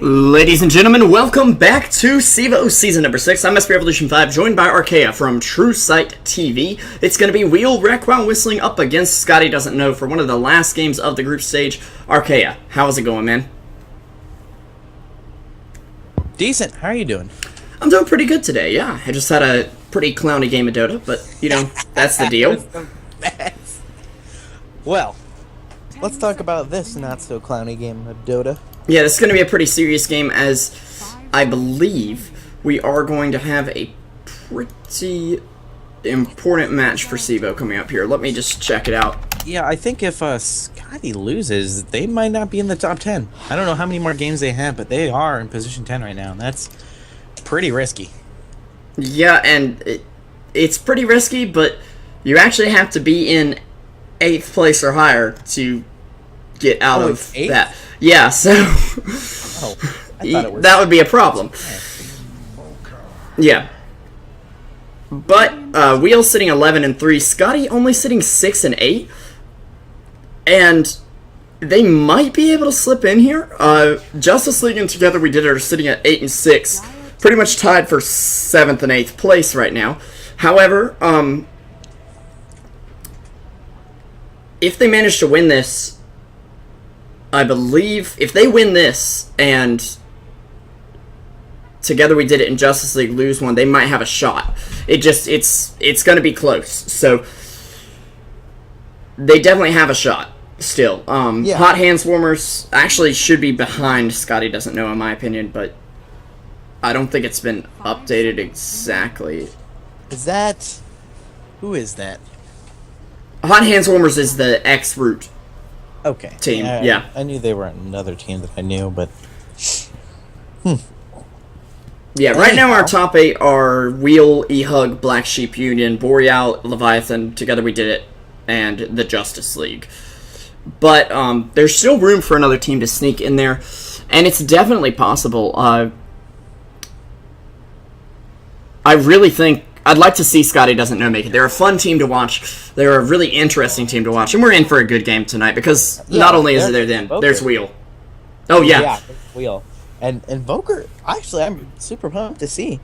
Ladies and gentlemen, welcome back to Cevo Season number 6. I'm SP Revolution 5, joined by Archaea from Truesight TV. It's going to be Wheel Wreck while whistling up against Skadi Doesn't Know for one of the last games of the group stage. Archaea, how's it going, man? Decent. How are you doing? I'm doing pretty good today, yeah. I just had a pretty clowny game of Dota, but, you know, that's the deal. Well, let's talk about this not-so-clowny game of Dota. Yeah, this is going to be a pretty serious game, as I believe we are going to have a pretty important match for Cevo coming up here. Let me just check it out. Yeah, I think if Skadi loses, they might not be in the top 10. I don't know how many more games they have, but they are in position 10 right now, and that's pretty risky. Yeah, and it's pretty risky, but you actually have to be in 8th place or higher to get out of that. Yeah, so that would be a problem. Yeah. But Wheel's sitting 11 and 3, Skadi only sitting 6 and 8, and they might be able to slip in here. Justice League and Together We Did It are sitting at 8 and 6, pretty much tied for 7th and 8th place right now. However, if they manage to win this, I believe if they win this and Together We Did It in Justice League lose one, they might have a shot. It's going to be close. So they definitely have a shot still. Yeah. Hot Hands Warmers actually should be behind Skadi Doesn't Know, in my opinion, but I don't think it's been updated exactly. Who is that? Hot Hands Warmers is the X-Root team. Yeah. I knew they were another team that I knew, but Yeah, right now our top 8 are Wheel, E-Hug, Black Sheep Union, Boreal, Leviathan, Together We Did It, and the Justice League. But there's still room for another team to sneak in there, and it's definitely possible. I really think I'd like to see Skadi Doesn't Know make it. They're a fun team to watch. They're a really interesting team to watch, and we're in for a good game tonight because not only is there then, there's Wheel. Oh yeah, yeah, Wheel. And Voker, actually, I'm super pumped to see.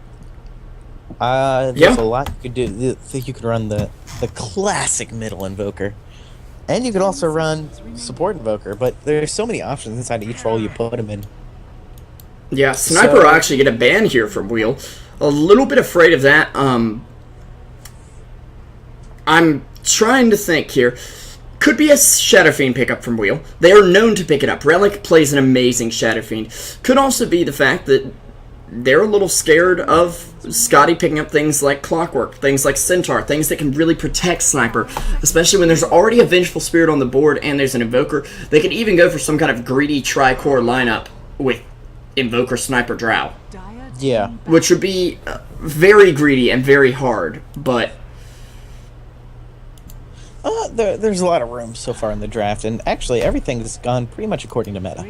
There's a lot you could do. I think you could run the classic middle invoker, and you could also run support invoker. But there's so many options inside of each role you put them in. Yeah, Sniper will actually get a ban here from Wheel. A little bit afraid of that. I'm trying to think here. Could be a Shadow Fiend pickup from Wheel. They are known to pick it up. Relic plays an amazing Shadow Fiend. Could also be the fact that they're a little scared of Skadi picking up things like Clockwork, things like Centaur, things that can really protect Sniper, especially when there's already a Vengeful Spirit on the board and there's an Invoker. They could even go for some kind of greedy tri-core lineup with Invoker, Sniper, Drow. Yeah. Which would be very greedy and very hard, but there's a lot of room so far in the draft, and actually everything has gone pretty much according to meta.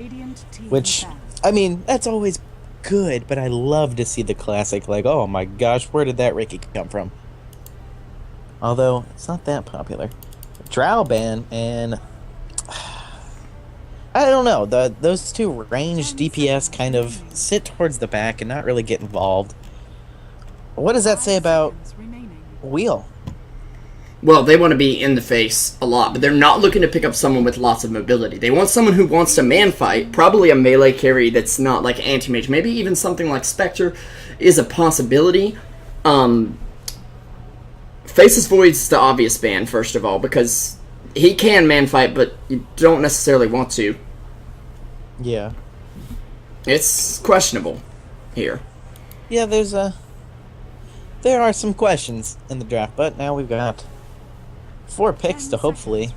Which, I mean, that's always good, but I love to see the classic, like, oh my gosh, where did that Ricky come from? Although, it's not that popular. Drow ban, and I don't know, those two ranged DPS kind of sit towards the back and not really get involved. What does that say about Wheel? well, they want to be in the face a lot, but they're not looking to pick up someone with lots of mobility. They want someone who wants to man fight, probably a melee carry that's not like anti-mage. Maybe even something like Spectre is a possibility. Faceless Void's the obvious ban, first of all, because he can man fight, but you don't necessarily want to. Yeah. It's questionable here. Yeah, there are some questions in the draft, but now we've got 4 picks to hopefully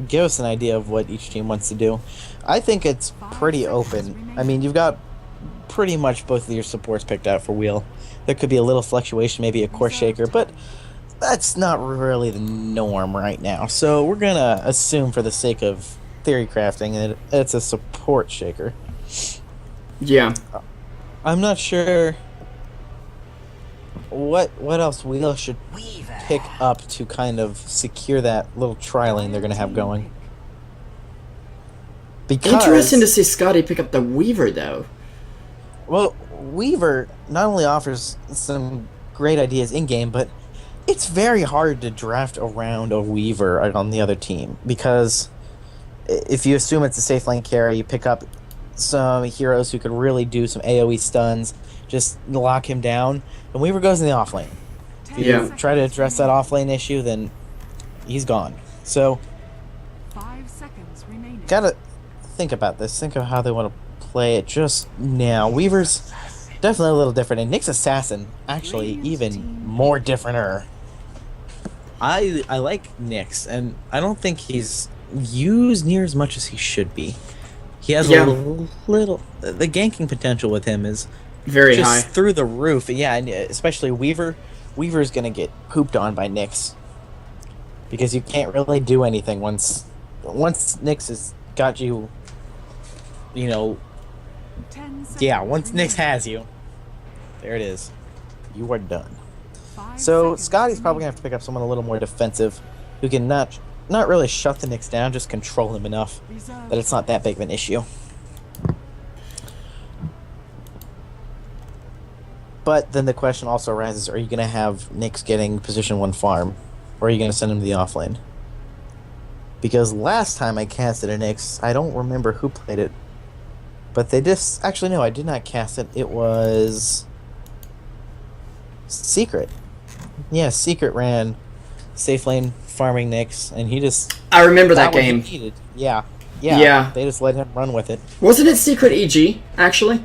give us an idea of what each team wants to do. I think it's pretty open. I mean, you've got pretty much both of your supports picked out for Wheel. There could be a little fluctuation, maybe a core shaker, but that's not really the norm right now. So we're going to assume for the sake of theory crafting that it's a support shaker. Yeah. I'm not sure what else Wheel should pick up to kind of secure that little tri-lane they're going to have going. Because Interesting to see Skadi pick up the Weaver, though. Well, Weaver not only offers some great ideas in-game, but it's very hard to draft around a Weaver on the other team, because if you assume it's a safe lane carry, you pick up some heroes who could really do some AoE stuns, just lock him down, and Weaver goes in the off lane. If you try to address that off lane issue, then he's gone. So, 5 seconds remaining. gotta think about this. Think of how they want to play it just now. Weaver's definitely a little different, and Nick's Assassin actually even more different-er. I like Nick's, and I don't think he's used near as much as he should be. He has a little... The ganking potential with him is very just high. through the roof. Yeah, and especially Weaver. Weaver's going to get pooped on by Nyx, because you can't really do anything once Nyx has got you, you know... Yeah, once Nyx has you, there it is. You are done. So Skadi's probably gonna have to pick up someone a little more defensive, who can not really shut the Nyx down, just control him enough that it's not that big of an issue. But then the question also arises: are you gonna have Nyx getting position 1 farm, or are you gonna send him to the offlane? Because last time I casted a Nyx, I don't remember who played it, but they just... Actually, no, I did not cast it. It was... Secret. Yeah, Secret ran safe lane farming Nyx, and he just... I remember that what he game. needed. Yeah. Yeah. They just let him run with it. Wasn't it Secret EG, actually?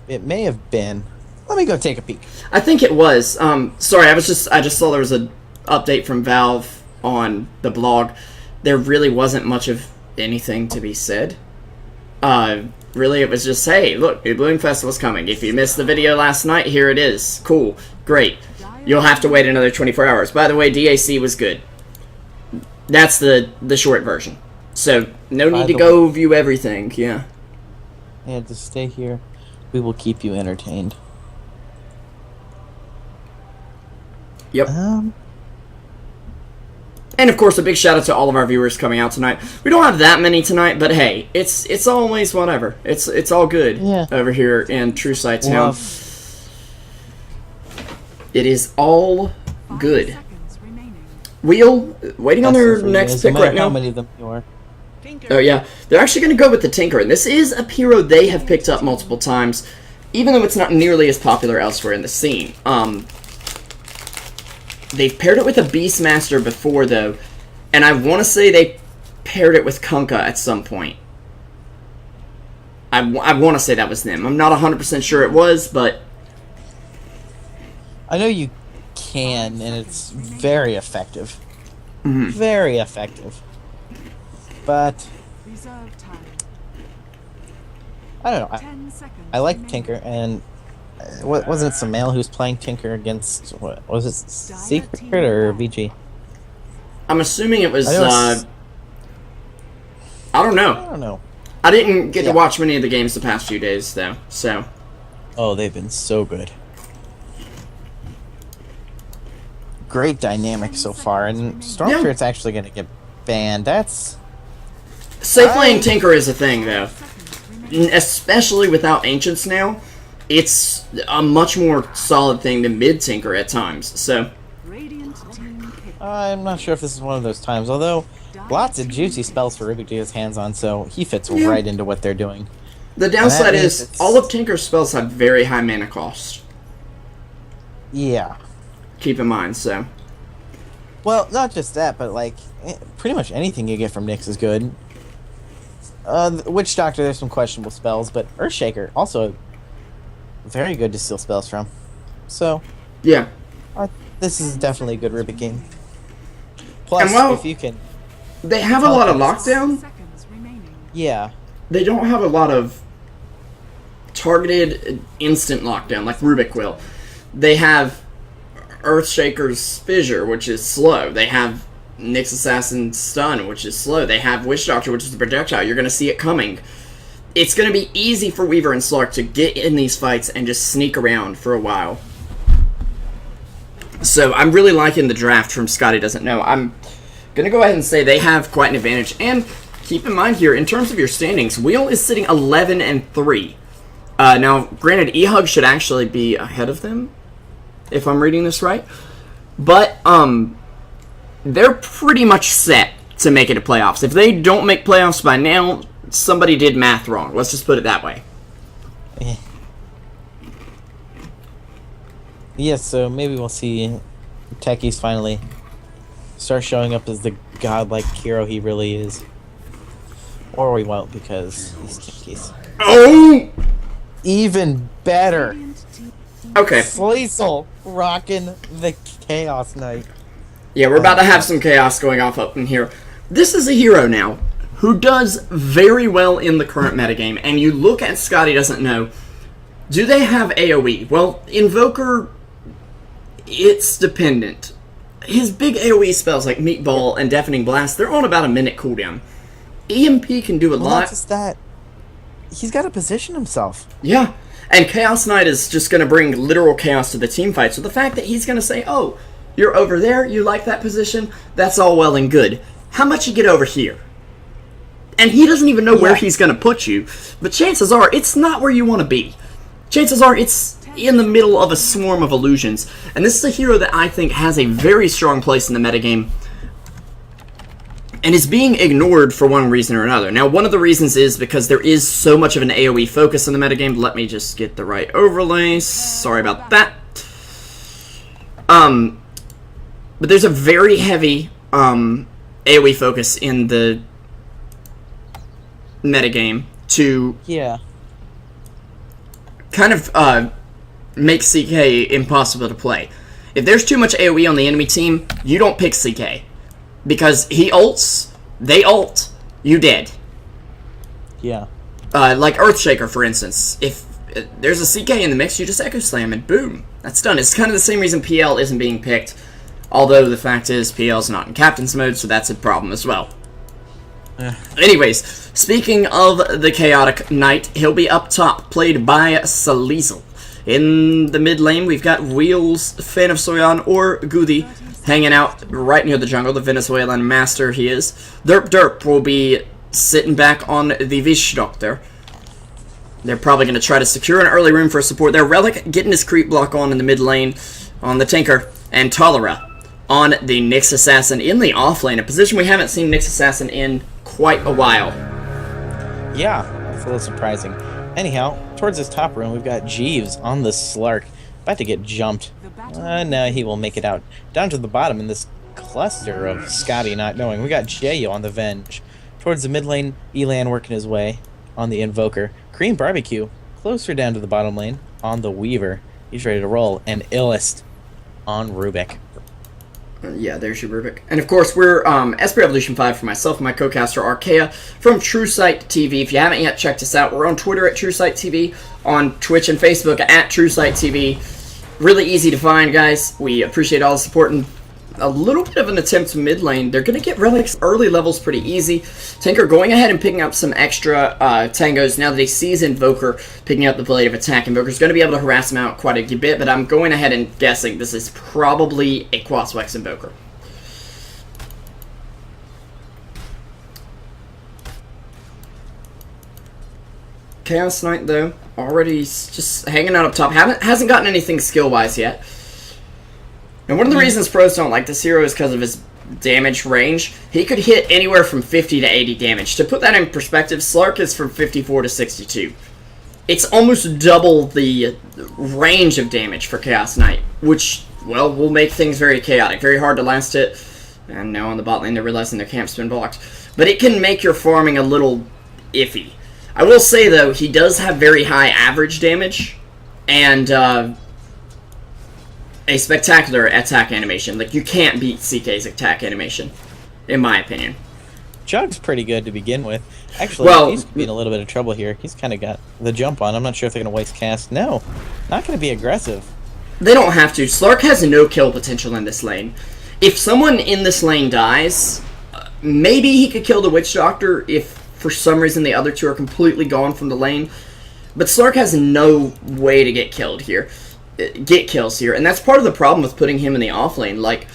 It may have been. Let me go take a peek. I think it was. Sorry, I just saw there was an update from Valve on the blog. There really wasn't much of anything to be said. Really, it was just, hey, look, the Bloom Festival's coming. If you missed the video last night, here it is. Cool. Great. You'll have to wait another 24 hours. By the way, DAC was good. That's the short version. So, no need to go view everything, yeah. Yeah, just stay here. We will keep you entertained. Yep. And of course, a big shout out to all of our viewers coming out tonight. We don't have that many tonight, but hey, it's always whatever. It's all good over here in Truesight Town. It is all good. Wheel, waiting on their next pick right now. How many of them you are? Oh yeah, they're actually going to go with the Tinker, and this is a hero they have picked up multiple times, even though it's not nearly as popular elsewhere in the scene. They've paired it with a Beastmaster before, though, and I want to say they paired it with Kunkka at some point. I want to say that was them. I'm not 100% sure it was, but... I know you can, and it's very effective. Mm-hmm. Very effective. But... I don't know. I like Tinker, and... Wasn't it Samael who's playing Tinker against... What was it? Secret or VG? I'm assuming it was... I don't know. I don't know. I didn't get to watch many of the games the past few days, though, so... Oh, they've been so good. Great dynamic so far, and Storm Spirit's actually going to get banned. That's... Safe lane Tinker is a thing, though. Especially without Ancients now. It's a much more solid thing than mid-Tinker at times, so... I'm not sure if this is one of those times, although lots of juicy spells for Rubik to get his hands on, so he fits right into what they're doing. The downside is, all of Tinker's spells have very high mana cost. Yeah. Keep in mind, so... Well, not just that, but, like, pretty much anything you get from Nyx is good. Witch Doctor, there's some questionable spells, but Earthshaker, also very good to steal spells from. So, yeah. This is definitely a good Rubik game. Plus, if you can... They have a lot of lockdown. Yeah. They don't have a lot of targeted instant lockdown, like Rubik will. They have Earthshaker's Fissure, which is slow. They have Nyx Assassin's Stun, which is slow. They have Witch Doctor, which is the projectile. You're going to see it coming. It's going to be easy for Weaver and Slark to get in these fights and just sneak around for a while. So I'm really liking the draft from Skadi Doesn't Know. I'm Gonna go ahead and say they have quite an advantage. And keep in mind here, in terms of your standings, Wheel is sitting 11-3. Now, granted, E-Hug should actually be ahead of them, if I'm reading this right. But, they're pretty much set to make it to playoffs. If they don't make playoffs by now, somebody did math wrong. Let's just put it that way. Yeah, so maybe we'll see Techies finally start showing up as the godlike hero he really is. Or we won't, because he's Techies. Oh! Even better! Okay. Sleesel rocking the Chaos Knight. Yeah, we're about to have some chaos going off up in here. This is a hero now who does very well in the current metagame, and you look at Skadi doesn't know, do they have AoE? Well, Invoker, it's dependent. His big AoE spells like Meatball and Deafening Blast, they're on about a minute cooldown. EMP can do a lot. Not just that, he's got to position himself. Yeah, and Chaos Knight is just going to bring literal chaos to the team fight, so the fact that he's going to say, oh, you're over there, you like that position, that's all well and good. How much you get over here? And he doesn't even know where he's going to put you, but chances are it's not where you want to be. Chances are it's in the middle of a swarm of illusions, and this is a hero that I think has a very strong place in the metagame, and is being ignored for one reason or another. Now, one of the reasons is because there is so much of an AoE focus in the metagame. Let me just get the right overlay. Sorry about that. But there's a very heavy AoE focus in the metagame to kind of make CK impossible to play. If there's too much AoE on the enemy team, you don't pick CK. Because he ults, they ult, you dead. Yeah. Like Earthshaker, for instance. If there's a CK in the mix, you just Echo Slam and boom. That's done. It's kind of the same reason PL isn't being picked. Although the fact is, PL's not in Captain's mode, so that's a problem as well. Anyways, speaking of the Chaotic Knight, he'll be up top, played by Sleesel. In the mid lane, we've got Wheels, Fan of Soyan, or Gudi hanging out right near the jungle, the Venezuelan master he is. Derp will be sitting back on the Vish Doctor. They're probably going to try to secure an early room for support there. Relic getting his creep block on in the mid lane on the Tinker, and Tolera on the Nyx Assassin in the off lane, a position we haven't seen Nyx Assassin in quite a while. Yeah, that's a little surprising. Anyhow, towards this top room, we've got Jeeves on the Slark, about to get jumped. No, he will make it out. Down to the bottom in this cluster of Skadi not knowing. We got Jayo on the Venge. Towards the mid lane, Elan working his way on the Invoker. Cream Barbecue closer down to the bottom lane on the Weaver. He's ready to roll. And Illest on Rubik. Yeah, there's your Rubik. And of course, we're SP Revolution 5 for myself and my co-caster Archaea from Truesight TV. If you haven't yet checked us out, we're on Twitter at Truesight TV, on Twitch and Facebook at Truesight TV. Really easy to find, guys. We appreciate all the support, and a little bit of an attempt mid lane. They're going to get Relic's early levels pretty easy. Tinker going ahead and picking up some extra tangos now that he sees Invoker picking up the Blade of Attack. Invoker's going to be able to harass him out quite a bit, but I'm going ahead and guessing this is probably a Quaswex Invoker. Chaos Knight, though, already just hanging out up top. Hasn't gotten anything skill-wise yet. And one of the reasons pros don't like this hero is because of his damage range. He could hit anywhere from 50 to 80 damage. To put that in perspective, Slark is from 54 to 62. It's almost double the range of damage for Chaos Knight, which, well, will make things very chaotic. Very hard to last hit. And now on the bot lane, they're realizing their camp's been blocked. But it can make your farming a little iffy. I will say, though, he does have very high average damage. And, a spectacular attack animation. Like, you can't beat CK's attack animation, in my opinion. Jug's pretty good to begin with. Actually, he's in a little bit of trouble here. He's kind of got the jump on. I'm not sure if they're going to waste cast. No, not going to be aggressive. They don't have to. Slark has no kill potential in this lane. If someone in this lane dies, maybe he could kill the Witch Doctor if for some reason the other two are completely gone from the lane. But Slark has no way to get kills here, and that's part of the problem with putting him in the off lane. Like,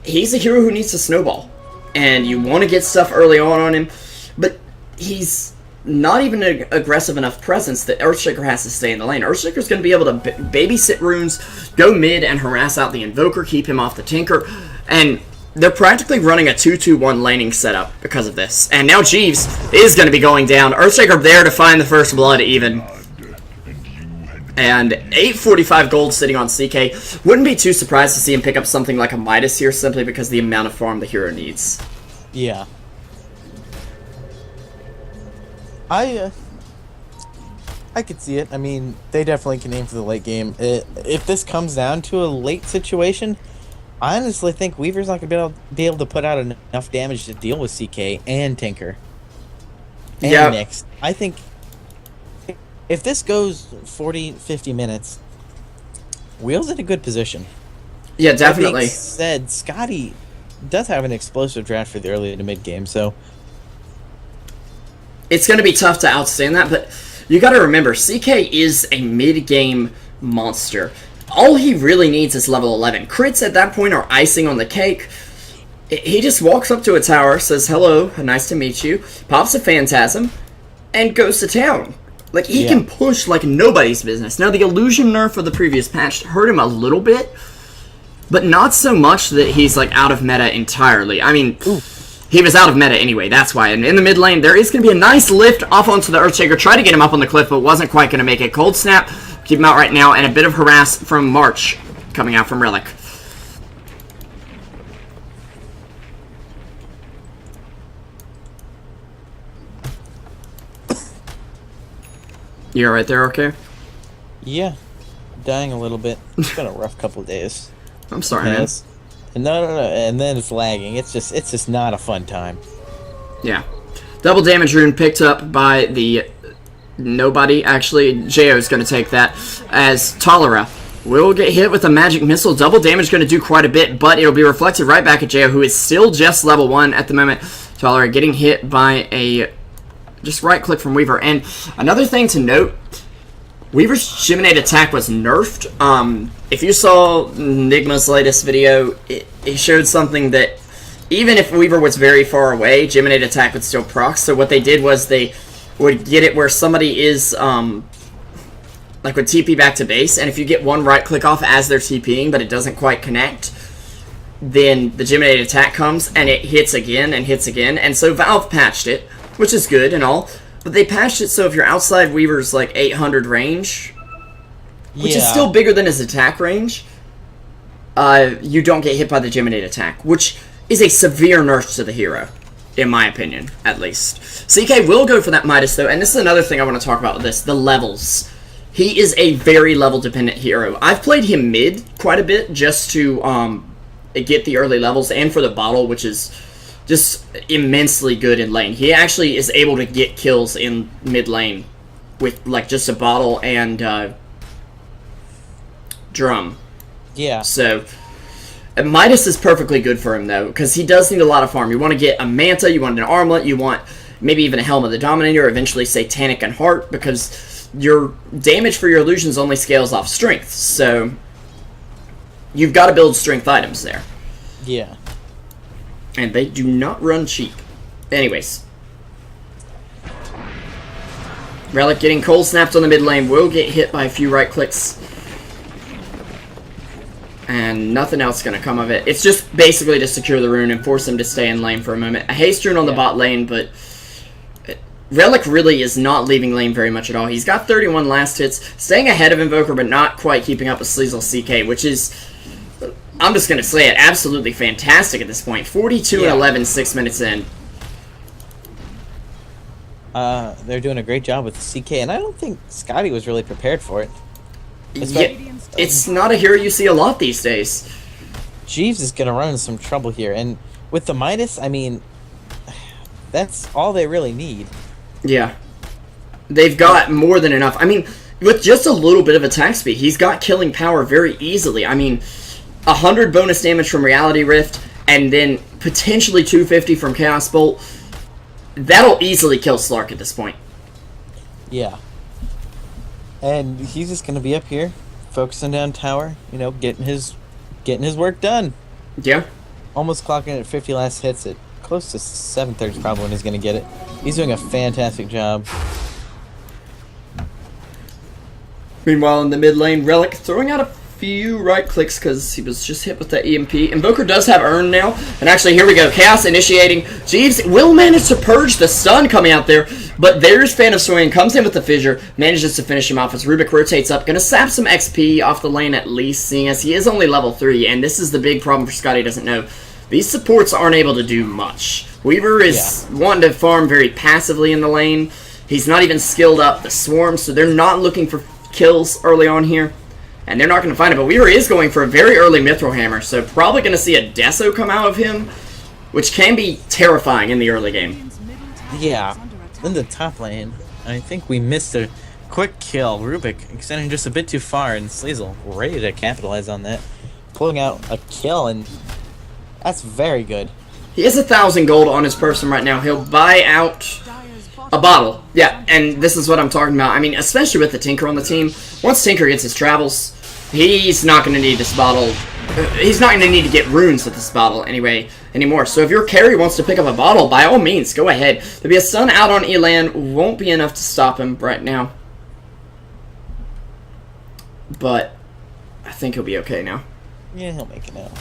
he's a hero who needs to snowball. And you want to get stuff early on him, but he's not even an aggressive enough presence that Earthshaker has to stay in the lane. Earthshaker's going to be able to babysit runes, go mid and harass out the Invoker, keep him off the Tinker, and they're practically running a 2-2-1 laning setup because of this. And now Jeeves is going to be going down. Earthshaker there to find the first blood even. And 845 gold sitting on CK. Wouldn't be too surprised to see him pick up something like a Midas here simply because of the amount of farm the hero needs. Yeah. I could see it. I mean, they definitely can aim for the late game. If this comes down to a late situation, I honestly think Weaver's not going to be able to put out enough damage to deal with CK and Tinker. And Nyx. I think if this goes 40, 50 minutes, Wheel's in a good position. Yeah, definitely. That being said, Skadi does have an explosive draft for the early to mid game, so it's going to be tough to outstand that, but you got to remember, CK is a mid-game monster. All he really needs is level 11. Crits at that point are icing on the cake. He just walks up to a tower, says, hello, nice to meet you, pops a Phantasm, and goes to town. Like, he can push like nobody's business. Now, the illusion nerf of the previous patch hurt him a little bit, but not so much that he's, like, out of meta entirely. I mean, he was out of meta anyway, that's why. And in the mid lane, there is going to be a nice lift off onto the Earthshaker. Tried to get him up on the cliff, but wasn't quite going to make it. Cold Snap, keep him out right now, and a bit of harass from March coming out from Relic. You alright there, okay? yeah, dying a little bit. It's been a rough couple of days. I'm sorry, man. No, and then it's lagging. It's just not a fun time. Yeah. Double damage rune picked up by the nobody. Actually, Jo is going to take that as Tolera will get hit with a magic missile. Double damage going to do quite a bit, but it'll be reflected right back at Jo, who is still just level 1 at the moment. Tolera getting hit by a just right click from Weaver. And another thing to note, Weaver's Geminate attack was nerfed. If you saw Nigma's latest video, it showed something that even if Weaver was very far away, Geminate attack would still proc. So what they did was they would get it where somebody is, like would TP back to base, and if you get one right click off as they're TPing, but it doesn't quite connect, then the Geminate attack comes, and it hits again, and so Valve patched it, which is good and all, but they patched it so if you're outside Weaver's, like, 800 range, which is still bigger than his attack range, you don't get hit by the Geminate attack, which is a severe nerf to the hero, in my opinion, at least. CK will go for that Midas, though, and this is another thing I want to talk about with this, the levels. He is a very level-dependent hero. I've played him mid quite a bit just to get the early levels, and for the bottle, which is just immensely good in lane. He actually is able to get kills in mid lane with like just a bottle and drum. Yeah. So Midas is perfectly good for him though, because he does need a lot of farm. You want to get a Manta, you want an Armlet, you want maybe even a Helm of the Dominator, eventually Satanic and Heart, because your damage for your illusions only scales off strength. So you've got to build strength items there. Yeah. And they do not run cheap. Anyways. Relic getting cold snapped on the mid lane. Will get hit by a few right clicks. And nothing else going to come of it. It's just basically to secure the rune and force him to stay in lane for a moment. A haste rune on the bot lane, but Relic really is not leaving lane very much at all. He's got 31 last hits, staying ahead of Invoker, but not quite keeping up with Sleazel CK, which is, I'm just going to say it, absolutely fantastic at this point. 42 and 11, 6 minutes in. They're doing a great job with CK, and I don't think Skadi was really prepared for it. Yeah, it's not a hero you see a lot these days. Jeeves is going to run into some trouble here, and with the Midas, I mean, that's all they really need. Yeah. They've got more than enough. I mean, with just a little bit of attack speed, he's got killing power very easily. I mean, 100 bonus damage from Reality Rift, and then potentially 250 from Chaos Bolt. That'll easily kill Slark at this point. Yeah. And he's just gonna be up here, focusing down tower, you know, getting his work done. Yeah. Almost clocking at 50 last hits at close to 7/3 probably when he's going to get it. He's doing a fantastic job. Meanwhile, in the mid lane, Relic throwing out a few right clicks because he was just hit with the EMP. Invoker does have Earn now. And actually, here we go. Chaos initiating. Jeeves will manage to purge the stun coming out there. But there's Fan of Swing. Comes in with the Fissure. Manages to finish him off as Rubik rotates up. Gonna sap some XP off the lane at least, seeing as he is only level 3. And this is the big problem for Skadi doesn't know. These supports aren't able to do much. Weaver is wanting to farm very passively in the lane. He's not even skilled up the Swarm, so they're not looking for kills early on here. And they're not going to find it, but Weaver is going for a very early Mithril Hammer, so probably going to see a Deso come out of him, which can be terrifying in the early game. Yeah, in the top lane, I think we missed a quick kill. Rubik extending just a bit too far, and Sleazel ready to capitalize on that. Pulling out a kill, and that's very good. He has 1,000 gold on his person right now. He'll buy out a bottle. Yeah, and this is what I'm talking about. I mean, especially with the Tinker on the team. Once Tinker gets his travels, he's not going to need this bottle. He's not going to need to get runes with this bottle anymore. So if your carry wants to pick up a bottle, by all means, go ahead. There'll be a stun out on Elan. Won't be enough to stop him right now. But I think he'll be okay now. Yeah, he'll make it now.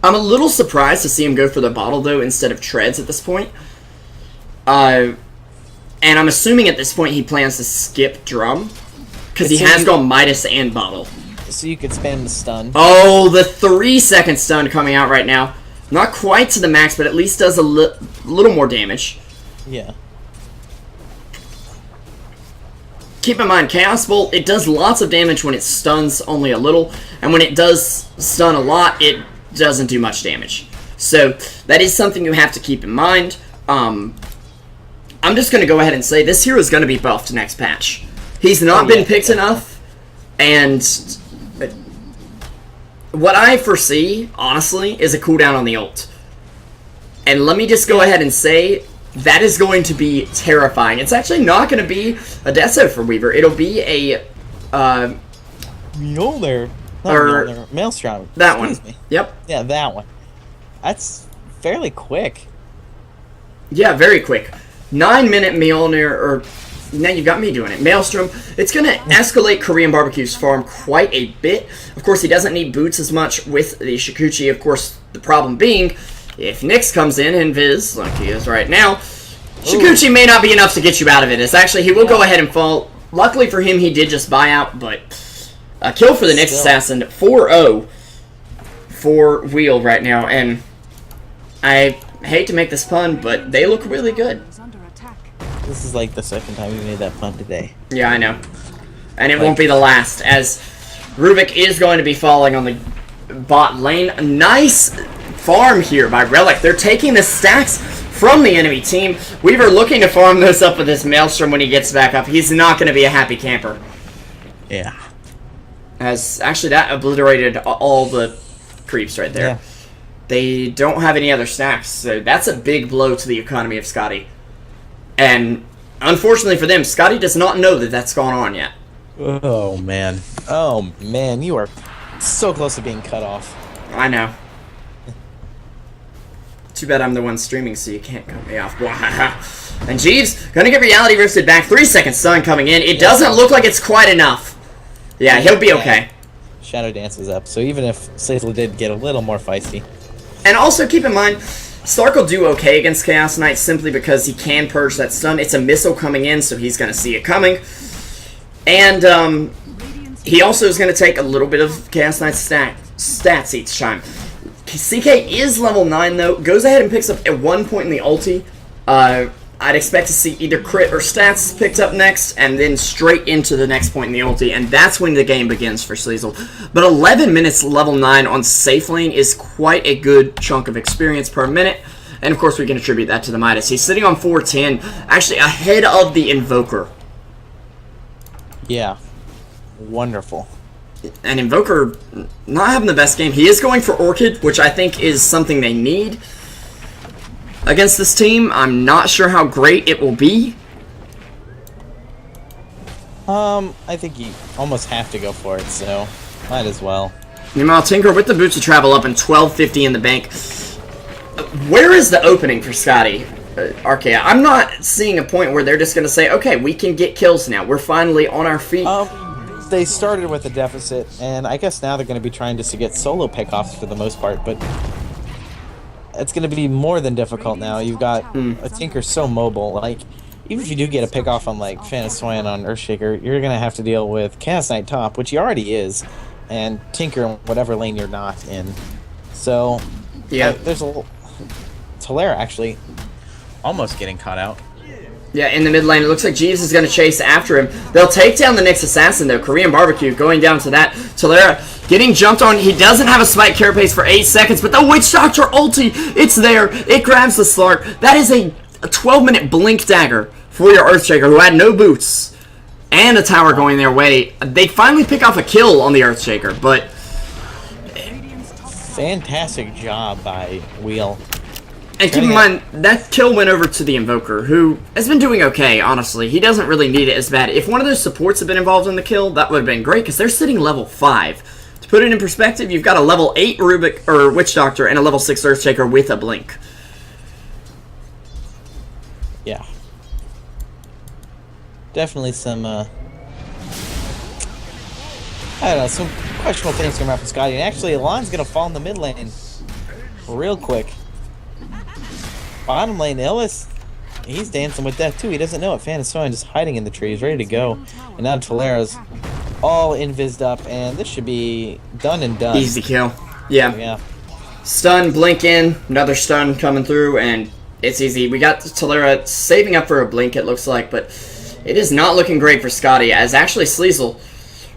I'm a little surprised to see him go for the bottle, though, instead of treads at this point. And I'm assuming at this point he plans to skip drum, because he has gone Midas and bottle. So you could spam the stun. Oh, the 3-second stun coming out right now. Not quite to the max, but at least does a little more damage. Yeah. Keep in mind, Chaos Bolt, it does lots of damage when it stuns only a little, and when it does stun a lot, it doesn't do much damage. So that is something you have to keep in mind. I'm just going to go ahead and say this hero is going to be buffed next patch. He's not been picked enough, and what I foresee, honestly, is a cooldown on the ult. And let me just go ahead and say that is going to be terrifying. It's actually not going to be a Deso for Weaver. It'll be a Mjolnir. Not Mjolnir. Maelstrom. That one. Me. Yep. Yeah, that one. That's fairly quick. Yeah, very quick. 9-minute Mjolnir, or now you got me doing it. Maelstrom. It's going to escalate Korean Barbecue's farm quite a bit. Of course, he doesn't need boots as much with the Shikuchi. Of course, the problem being, if Nyx comes in and Viz, like he is right now, Shikuchi may not be enough to get you out of it. It's actually, he will go ahead and fall. Luckily for him, he did just buy out, but a kill for the Nyx Assassin, 4-0 for Wheel right now, and I hate to make this pun, but they look really good. This is like the second time we made that pun today. Yeah, I know. And it won't be the last, as Rubik is going to be falling on the bot lane. A nice farm here by Relic. They're taking the stacks from the enemy team. Weaver looking to farm those up with his Maelstrom when he gets back up. He's not going to be a happy camper. Yeah. As actually that obliterated all the creeps right there. Yeah. They don't have any other stacks, so that's a big blow to the economy of Skadi. And unfortunately for them, Skadi does not know that that's gone on yet. Oh man. Oh man, you are so close to being cut off. I know. Too bad I'm the one streaming, so you can't cut me off. And Jeeves gonna get reality roasted back. 3-second stun coming in. It doesn't look like it's quite enough. Yeah, he'll be okay. Shadow Dance is up, so even if Sleazel did get a little more feisty. And also keep in mind, Stark will do okay against Chaos Knight simply because he can purge that stun. It's a missile coming in, so he's going to see it coming. And he also is going to take a little bit of Chaos Knight's stats each time. CK is level 9, though. Goes ahead and picks up at one point in the ulti. I'd expect to see either crit or stats picked up next, and then straight into the next point in the ulti, and that's when the game begins for Sleazel. But 11 minutes level 9 on safe lane is quite a good chunk of experience per minute, and of course we can attribute that to the Midas. He's sitting on 410, actually ahead of the Invoker. Yeah. Wonderful. And Invoker not having the best game. He is going for Orchid, which I think is something they need against this team. I'm not sure how great it will be. I think you almost have to go for it, so might as well. Meanwhile, Tinker with the boots of travel up and 1250 in the bank. Where is the opening for Skadi, Archaea? I'm not seeing a point where they're just going to say, okay, we can get kills now. We're finally on our feet. They started with a deficit, and I guess now they're going to be trying just to get solo pickoffs for the most part, but it's going to be more than difficult now. You've got a Tinker so mobile, like, even if you do get a pickoff on, like, Fanasoyan on Earthshaker, you're going to have to deal with Chaos Knight top, which he already is, and Tinker in whatever lane you're not in. So, yeah, there's a Talera actually almost getting caught out. Yeah, in the mid lane, it looks like Jeeves is going to chase after him. They'll take down the next assassin, though. Korean Barbecue going down to that. Talera getting jumped on. He doesn't have a spike carapace for 8 seconds, but the Witch Doctor ulti, it's there. It grabs the Slark. That is a 12-minute blink dagger for your Earthshaker, who had no boots. And a tower going their way. They finally pick off a kill on the Earthshaker, but... Fantastic job by Wheel. And keep in mind, that kill went over to the Invoker, who has been doing okay, honestly. He doesn't really need it as bad. If one of those supports had been involved in the kill, that would have been great, because they're sitting level 5. To put it in perspective, you've got a level 8 Rubik, or Witch Doctor and a level 6 Earthshaker with a Blink. Yeah. Definitely some, I don't know, some questionable things coming out from Skadi. And actually, Alon's going to fall in the mid lane real quick. Bottom lane, Illis, he's dancing with death too. He doesn't know it. Fanasoyan just hiding in the trees, ready to go. And now Talera's all invised up, and this should be done and done. Easy kill. Yeah. Yeah. Stun, blink in, another stun coming through, and it's easy. We got Talera saving up for a blink, it looks like, but it is not looking great for Skadi, as actually Sleazel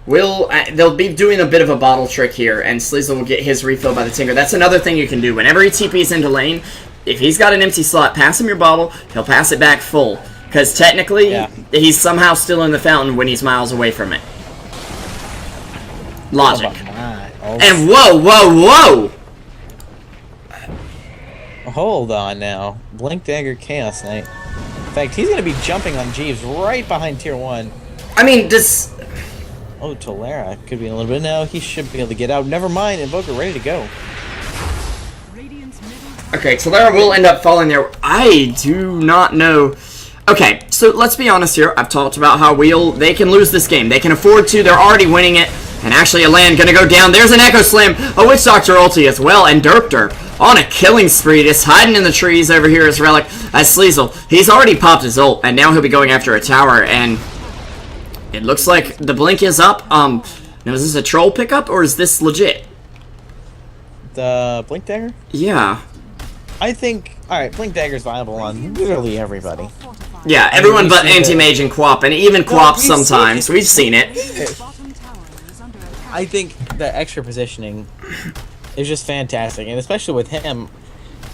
will, they'll be doing a bit of a bottle trick here, and Sleazel will get his refill by the Tinker. That's another thing you can do. Whenever he TPs into lane, if he's got an empty slot, pass him your bottle, he'll pass it back full. Because technically, he's somehow still in the fountain when he's miles away from it. Logic. And whoa, whoa, whoa! Hold on now. Blink Dagger Chaos Knight. In fact, he's going to be jumping on Jeeves right behind Tier 1. I mean, does... Oh, Talera could be a little bit. No, he should be able to get out. Never mind, Invoker ready to go. Okay, Talera will end up falling there. I do not know. Okay, so let's be honest here. I've talked about how they can lose this game. They can afford to. They're already winning it. And actually, Alan gonna go down. There's an Echo Slam. A Witch Doctor ulti as well. And Derpter on a killing spree. Just hiding in the trees over here as Relic. As Sleazel. He's already popped his ult. And now he'll be going after a tower. And it looks like the blink is up. Now is this a troll pickup or is this legit? The Blink Dagger? Yeah. I think, alright, Blink Dagger's viable on literally everybody. Yeah, everyone but Anti-Mage and Quap, and even Quap sometimes. We've seen it. I think the extra positioning is just fantastic, and especially with him,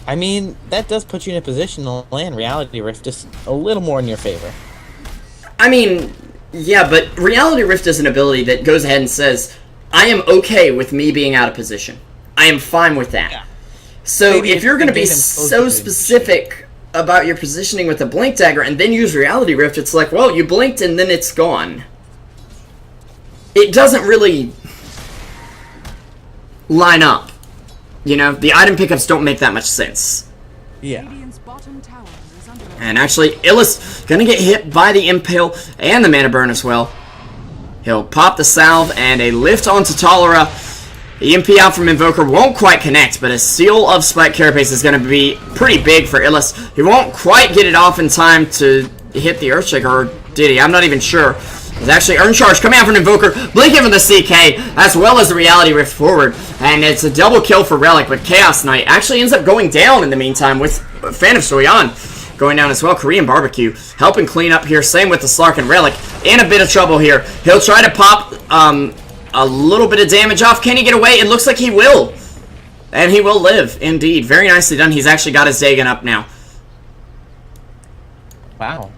I mean, that does put you in a position to land Reality Rift just a little more in your favor. I mean, yeah, but Reality Rift is an ability that goes ahead and says, I am okay with me being out of position. I am fine with that. Yeah. So maybe if you're going to be so specific about your positioning with the Blink Dagger and then use Reality Rift, it's like, well, you blinked and then it's gone. It doesn't really line up. You know, the item pickups don't make that much sense. Yeah. And actually, Illis going to get hit by the Impale and the Mana Burn as well. He'll pop the Salve and a lift onto Talera. The EMP out from Invoker won't quite connect, but a Seal of Spike Carapace is going to be pretty big for Illis. He won't quite get it off in time to hit the Earthshaker, or did he? I'm not even sure. There's actually Earn Charge coming out from Invoker, blinking for the CK, as well as the Reality Rift forward. And it's a double kill for Relic, but Chaos Knight actually ends up going down in the meantime with Fanasoyan going down as well. Korean Barbecue helping clean up here. Same with the Slark and Relic. In a bit of trouble here. He'll try to pop a little bit of damage off. Can he get away? It looks like he will. And he will live, indeed. Very nicely done. He's actually got his Dagon up now. Wow.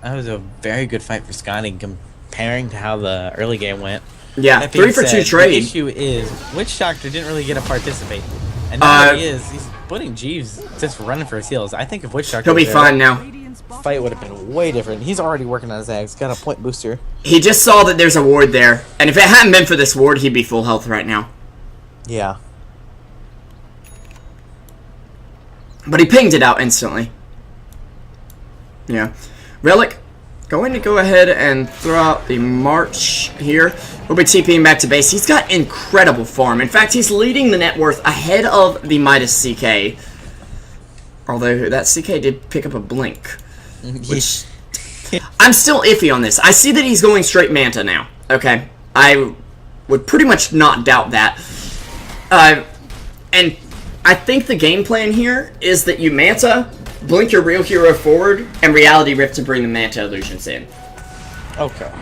That was a very good fight for Skadi comparing to how the early game went. Yeah, 3 for 2 trade. The issue is, Witch Doctor didn't really get to participate. And now he's putting Jeeves just running for his heals. I think if Witch Doctor he'll be fine now. Fight would have been way different. He's already working on his Ags. Got a point booster. He just saw that there's a ward there, and if it hadn't been for this ward, he'd be full health right now. Yeah. But he pinged it out instantly. Yeah. Relic, going to go ahead and throw out the March here. We'll be TPing back to base. He's got incredible farm. In fact, he's leading the net worth ahead of the Midas CK. Although that CK did pick up a blink. Which I'm still iffy on this. I see that he's going straight Manta now. Okay. I would pretty much not doubt that. And I think the game plan here is that you Manta, blink your real hero forward, and Reality Rift to bring the Manta illusions in. Okay.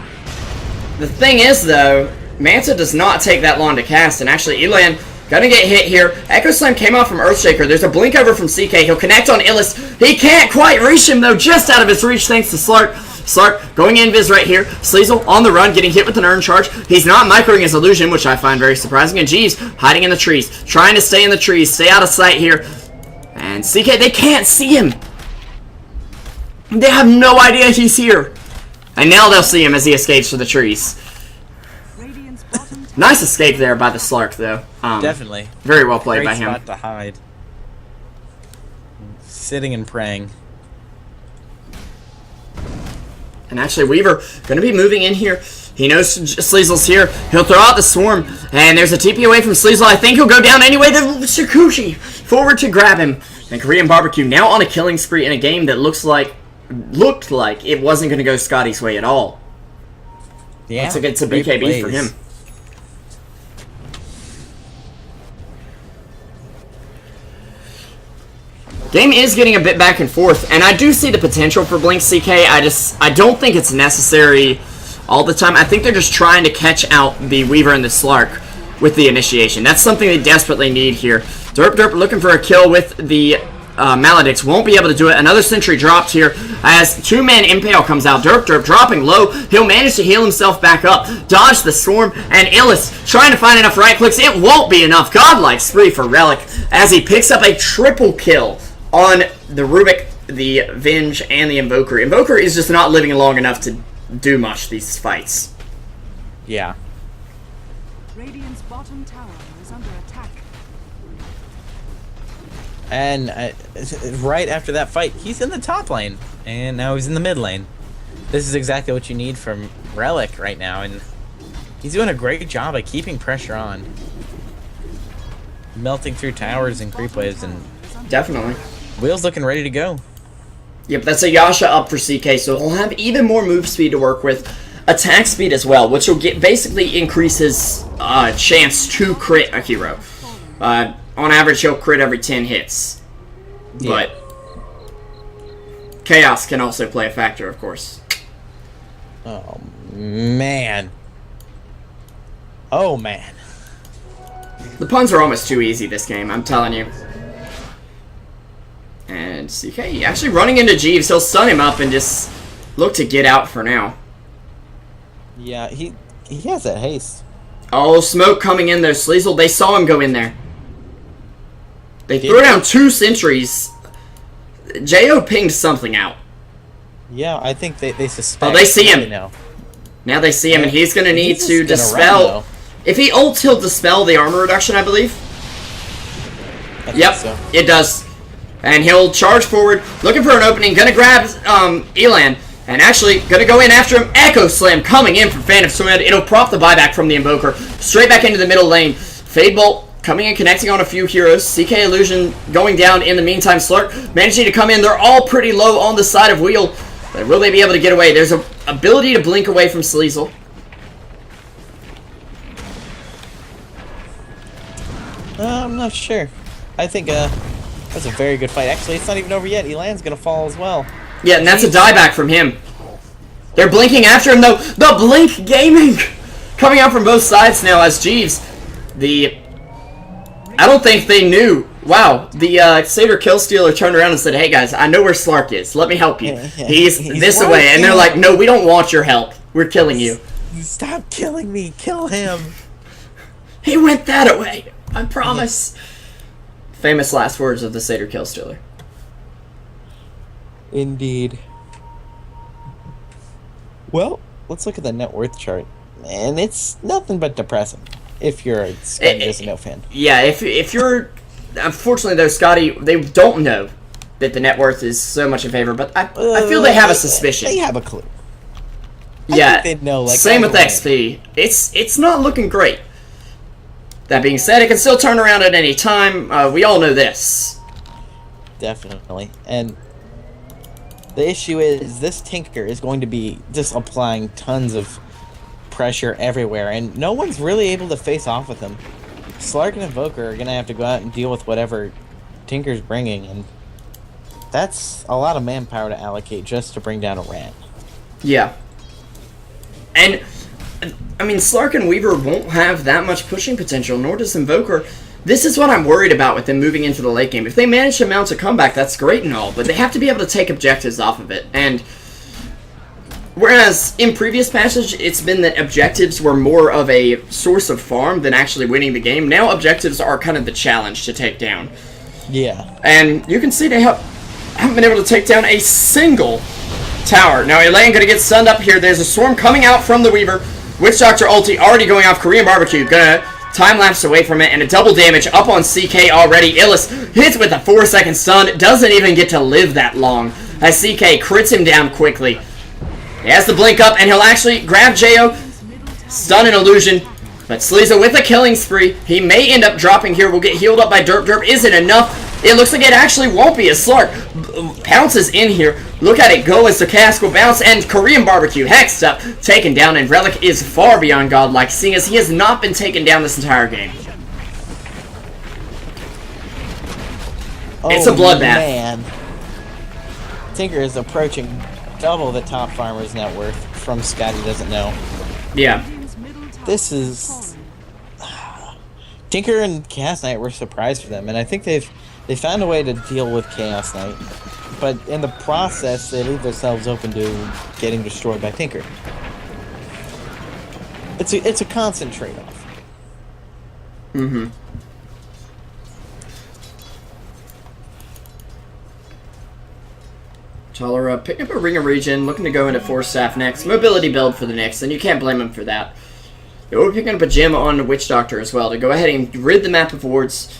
The thing is, though, Manta does not take that long to cast, and actually Elan gonna get hit here. Echo Slam came off from Earthshaker. There's a blink over from CK. He'll connect on Illis. He can't quite reach him, though, just out of his reach thanks to Slark. Slark going invis right here. Sleazel on the run, getting hit with an Urn Charge. He's not microing his illusion, which I find very surprising. And Jeeves hiding in the trees, trying to stay in the trees, stay out of sight here. And CK, they can't see him. They have no idea he's here. And now they'll see him as he escapes for the trees. Nice escape there by the Slark, though. Definitely. Very well played Great by him. spot to hide. Sitting and praying. And actually, Weaver going to be moving in here. He knows Sleazel's here. He'll throw out the Swarm. And there's a TP away from Sleazel. I think he'll go down anyway. The Sakushi forward to grab him. And Korean Barbecue now on a killing spree in a game that looked like it wasn't going to go Skadi's way at all. Yeah, it's a BKB for him. Game is getting a bit back and forth, and I do see the potential for Blink CK. I don't think it's necessary all the time. I think they're just trying to catch out the Weaver and the Slark with the initiation. That's something they desperately need here. Derp looking for a kill with the Maledicts. Won't be able to do it. Another sentry dropped here as two-man Impale comes out. Derp dropping low. He'll manage to heal himself back up. Dodge the Storm, and Illis trying to find enough right clicks. It won't be enough. Godlike spree for Relic as he picks up a triple kill on the Rubik, the Venge, and the Invoker. Invoker is just not living long enough to do much these fights. Yeah. Radiant's bottom tower is under attack. And right after that fight, he's in the top lane. And now he's in the mid lane. This is exactly what you need from Relic right now. And he's doing a great job at keeping pressure on. Melting through towers and creep waves. And Definitely. Wheel's looking ready to go. Yep, that's a Yasha up for CK, so he'll have even more move speed to work with. Attack speed as well, which will basically increase his chance to crit a hero. On average, he'll crit every 10 hits. Yeah. But Chaos can also play a factor, of course. Oh, man. Oh, man. The puns are almost too easy this game, I'm telling you. And CK actually running into Jeeves. He'll stun him up and just look to get out for now. Yeah, he has that haste. Oh, smoke coming in though. Sleazel, they saw him go in there. They threw down 2 sentries. Jo pinged something out. Yeah, I think they suspect. Oh, they see him. Now. Now they see him, and he's going to need He's to just gonna dispel. run, If he ults, he'll dispel the armor reduction, I believe. I think Yep, so. it does. And he'll charge forward, looking for an opening, gonna grab Elan, and actually gonna go in after him. Echo Slam coming in from Phantom Sword. It'll prop the buyback from the Invoker. Straight back into the middle lane. Fade Bolt coming in, connecting on a few heroes. CK Illusion going down in the meantime. Slark managing to come in. They're all pretty low on the side of Wheel. But will they be able to get away? There's an ability to blink away from Sleazel. I'm not sure. I think that's a very good fight. Actually, it's not even over yet. Elan's gonna fall as well. Yeah, and that's a dieback from him. They're blinking after him, though. The Blink Gaming coming out from both sides now as Jeeves. I don't think they knew. Wow, the Saber Killstealer turned around and said, "Hey guys, I know where Slark is. Let me help you. He's this away." And they're like, "No, we don't want your help. We're killing you." Stop killing me. Kill him. He went that away. I promise. Famous last words of the Satyr Killstealer. Indeed. Well, let's look at the net worth chart. And it's nothing but depressing. if you're a Skadi doesn't know fan. Yeah, if you're... Unfortunately, though, Skadi, they don't know that the net worth is so much in favor, but I feel they have a suspicion. They have a clue. Yeah, they know, like, same with right XP. It's not looking great. That being said, it can still turn around at any time. We all know this. Definitely. And the issue is this Tinker is going to be just applying tons of pressure everywhere, and no one's really able to face off with him. Slark and Invoker are going to have to go out and deal with whatever Tinker's bringing, and that's a lot of manpower to allocate just to bring down a rat. Yeah. And, I mean, Slark and Weaver won't have that much pushing potential, nor does Invoker. This is what I'm worried about with them moving into the late game. If they manage to mount a comeback, that's great and all, but they have to be able to take objectives off of it. And whereas in previous patches, it's been that objectives were more of a source of farm than actually winning the game, now objectives are kind of the challenge to take down. Yeah. And you can see they haven't been able to take down a single tower. Now, Elaine gonna get stunned up here. There's a swarm coming out from the Weaver. Witch Doctor ulti already going off. Korean Barbecue gonna time-lapse away from it, and a double damage up on CK already. Illis hits with a 4-second stun. Doesn't even get to live that long as CK crits him down quickly. He has the blink up, and he'll actually grab Jo. Stun and illusion. But Sleaza with a killing spree. He may end up dropping here. Will get healed up by Derp. Derp isn't enough. It looks like it actually won't be, as Slark pounces in here. Look at it go as the cask will bounce, and Korean Barbecue hexed up, taken down, and Relic is far beyond godlike, seeing as he has not been taken down this entire game. It's a bloodbath. Man. Tinker is approaching double the top farmer's net worth from Skadi doesn't know. Yeah. This is... Tinker and Chaos Knight were surprised for them, and I think they found a way to deal with Chaos Knight, but in the process, they leave themselves open to getting destroyed by Tinker. It's a constant trade-off. Mm-hmm. Cholera picking up a Ring of Regen, looking to go into 4-staff next. Mobility build for the Nyx, and you can't blame him for that. We're picking up a gem on Witch Doctor as well to go ahead and rid the map of wards.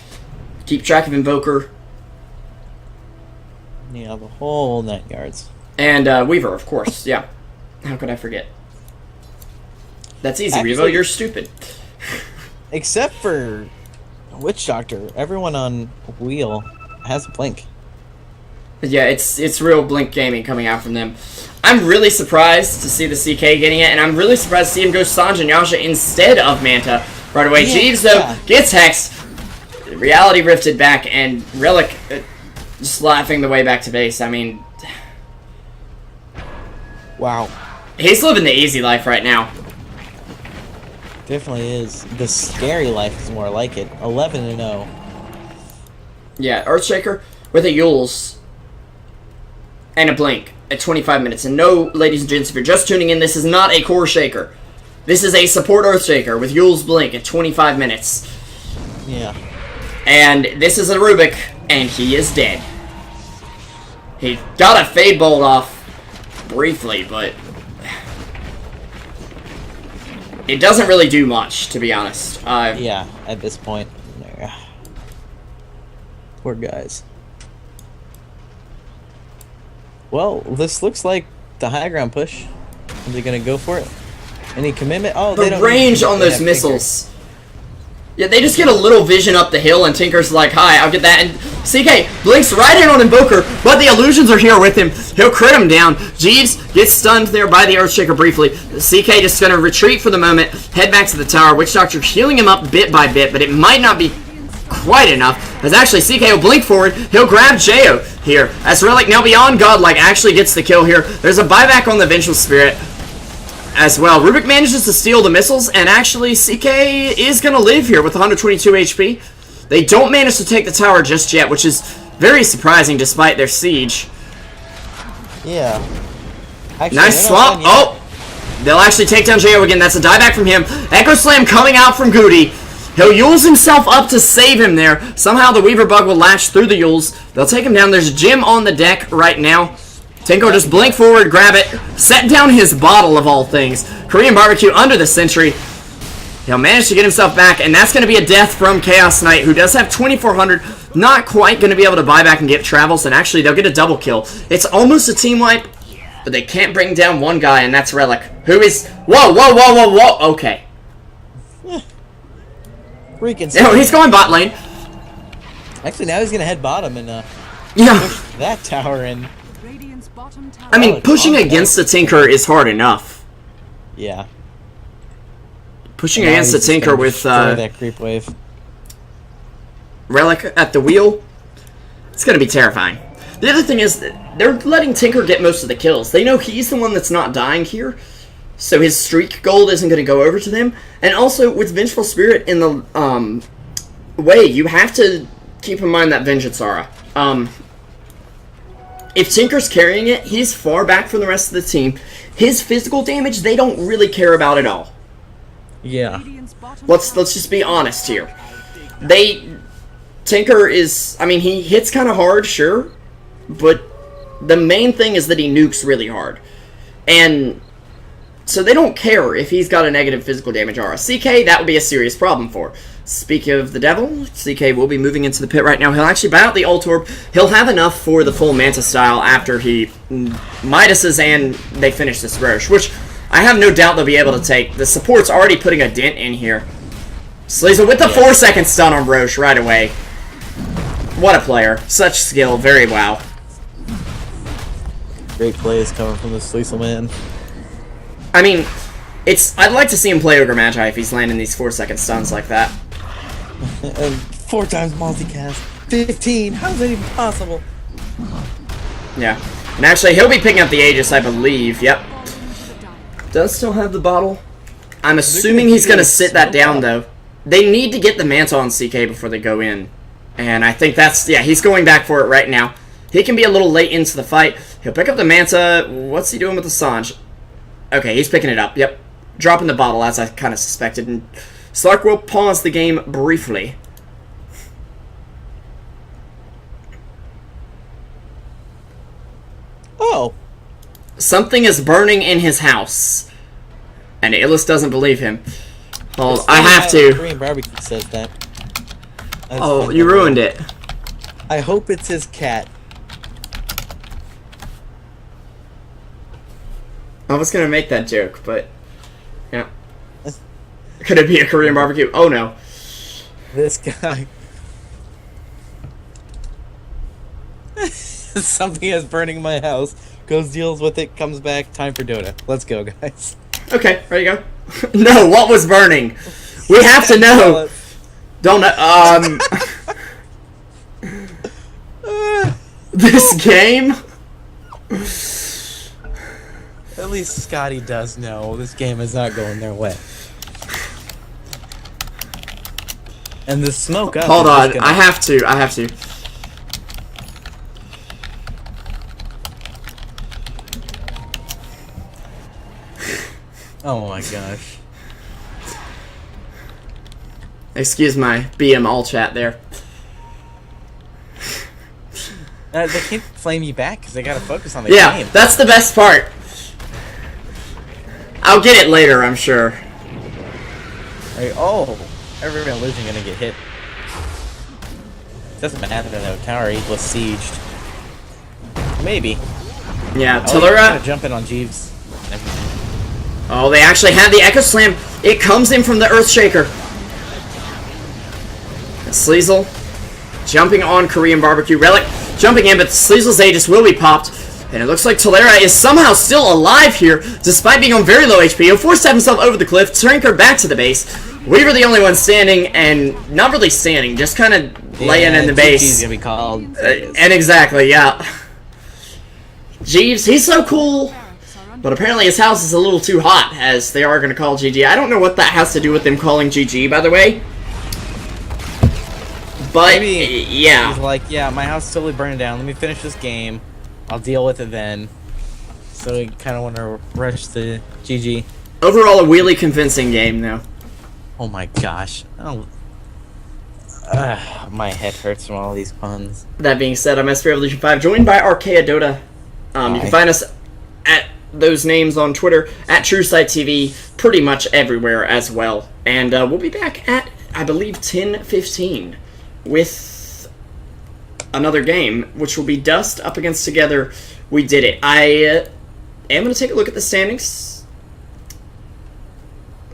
Keep track of Invoker. Yeah, the whole 9 yards. And Weaver, of course. Yeah. How could I forget? That's easy, Actually, Revo. You're stupid. Except for Witch Doctor, everyone on Wheel has a blink. Yeah, it's real Blink gaming coming out from them. I'm really surprised to see the CK getting it, and I'm really surprised to see him go Sanj and Yasha instead of Manta right away. Yeah, Jeeves, though, gets hexed. Reality rifted back, and Relic just laughing the way back to base. I mean... Wow. He's living the easy life right now. Definitely is. The scary life is more like it. 11-0. Yeah, Earthshaker with a Yules and a Blink at 25 minutes. And no, ladies and gents, if you're just tuning in, this is not a core shaker. This is a support Earthshaker with Yules Blink at 25 minutes. Yeah. And this is a Rubik, and he is dead. He got a Fade Bolt off briefly, but it doesn't really do much, to be honest. Yeah, at this point. Poor guys. Well, this looks like the high ground push. Are they gonna go for it? Any commitment? Oh, they the don't range on those missiles. Yeah, they just get a little vision up the hill, and Tinker's like, hi, I'll get that. And CK blinks right in on Invoker, but the illusions are here with him. He'll crit him down. Jeeves gets stunned there by the Earthshaker briefly. CK just going to retreat for the moment, head back to the tower. Witch Doctor healing him up bit by bit, but it might not be quite enough, as actually CK will blink forward. He'll grab Jo here, as Relic, now beyond godlike, actually gets the kill here. There's a buyback on the Vengeful Spirit as well. Rubik manages to steal the missiles, and actually CK is going to live here with 122 HP. They don't manage to take the tower just yet, which is very surprising despite their siege. Yeah. Actually, nice swap. Oh! They'll actually take down Jo again. That's a dieback from him. Echo Slam coming out from Goody. He'll Yules himself up to save him there. Somehow the Weaver Bug will latch through the Yules. They'll take him down. There's a gem on the deck right now. Tenko just blink forward, grab it, set down his bottle of all things. Korean Barbecue under the sentry. He'll manage to get himself back, and that's going to be a death from Chaos Knight, who does have 2,400. Not quite going to be able to buy back and get travels, and actually they'll get a double kill. It's almost a team wipe, but they can't bring down one guy, and that's Relic, who is... Whoa, whoa, whoa, whoa, whoa, okay. No, he's going bot lane. Actually, now he's going to head bottom and Yeah. push that tower in. Radiant's bottom tower. I mean, pushing against the Tinker is hard enough. Yeah. Pushing Now against the he's just Tinker gonna with destroy that creep wave. Relic at the wheel, it's going to be terrifying. The other thing is that they're letting Tinker get most of the kills. They know he's the one that's not dying here, so his streak gold isn't going to go over to them. And also, with Vengeful Spirit in the way, you have to keep in mind that Vengeance Aura. If Tinker's carrying it, he's far back from the rest of the team. His physical damage, they don't really care about at all. Yeah. Radiant's bottom Let's tower just be honest here. Tinker is, I mean, he hits kind of hard, sure, but the main thing is that he nukes really hard. And so they don't care if he's got a negative physical damage aura. CK, that would be a serious problem for. Speaking of the devil, CK will be moving into the pit right now. He'll actually buy out the ult orb. He'll have enough for the full Manta style after he Midases and they finish this Roche, which I have no doubt they'll be able to take. The support's already putting a dent in here. Sleazel with the 4-second stun on Roche right away. What a player. Such skill. Very wow. Great plays coming from the Sleazel man. I mean, I'd like to see him play Ogre Magi if he's landing these 4-second stuns like that. And 4 times multicast. 15. How is that even possible? Yeah. And actually, he'll be picking up the Aegis, I believe. Yep. Does still have the bottle. I'm assuming he's going to sit that down, though. They need to get the Manta on CK before they go in. And I think that's... Yeah, he's going back for it right now. He can be a little late into the fight. He'll pick up the Manta. What's he doing with the Sange? Okay, he's picking it up. Yep. Dropping the bottle, as I kind of suspected. And Slark will pause the game briefly. Oh. Something is burning in his house. And Illis doesn't believe him. Hold, I have to. Korean barbecue says that. Oh, you ruined it. I hope it's his cat. I was gonna make that joke, but yeah. Could it be a Korean barbecue? Oh no. This guy. Something is burning my house. Goes, deals with it, comes back. Time for Dota. Let's go, guys. Okay, ready to go? No, what was burning? We have to know. Don't know. This game? At least Skadi does know this game is not going their way. And the smoke up. Hold on, I have to. Oh my gosh. Excuse my BM all chat there. They can't flame you back because they gotta focus on the Yeah, game. that's the best part. I'll get it later, I'm sure. Right, oh, every illusion gonna get hit. Doesn't matter though. Tower equals sieged. Maybe. Yeah, Oh, Tellura. jump in on Jeeves. Oh, they actually have the Echo Slam. It comes in from the Earthshaker. Sleazel jumping on Korean Barbecue. Relic jumping in, but Sleazel's Aegis will be popped. And it looks like Tellura is somehow still alive here, despite being on very low HP. He'll force himself over the cliff, Trinker back to the base. Weaver the only one standing, and not really standing, just kind of laying in the base. GG's gonna be called. And exactly, yeah. Jeeves, he's so cool. But apparently his house is a little too hot, as they are going to call GG. I don't know what that has to do with them calling GG, by the way. But, Maybe yeah. He's like, yeah, my house is totally burning down. Let me finish this game. I'll deal with it then. So we kind of want to rush the GG. Overall, a really convincing game, though. Oh my gosh. Oh. My head hurts from all these puns. That being said, I'm S3 Revolution 5, joined by ArchaeaDota. You can find us at those names on Twitter, at Truesight TV, pretty much everywhere as well. And we'll be back at, I believe, 10:15 with another game, which will be Dust up against Together. We did it. I am going to take a look at the standings.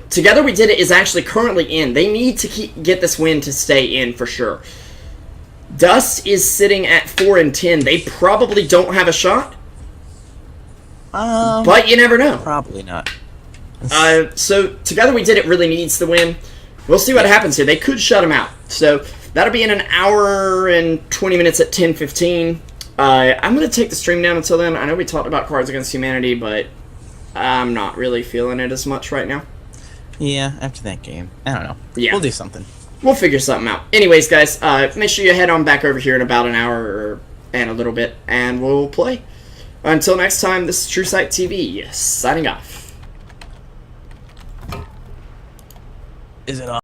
Together We Did It is actually currently in. They need to get this win to stay in for sure. Dust is sitting at 4-10. They probably don't have a shot. But you never know. Probably not. So Together We Did It really needs the win. We'll see what happens here. They could shut him out. So that'll be in an hour and 20 minutes at 10:15. I'm going to take the stream down until then. I know we talked about Cards Against Humanity, but I'm not really feeling it as much right now. Yeah, after that game. I don't know. Yeah. We'll do something. We'll figure something out. Anyways, guys, make sure you head on back over here in about an hour and a little bit, and we'll play. Until next time, this is Truesight TV, signing off. Is it on?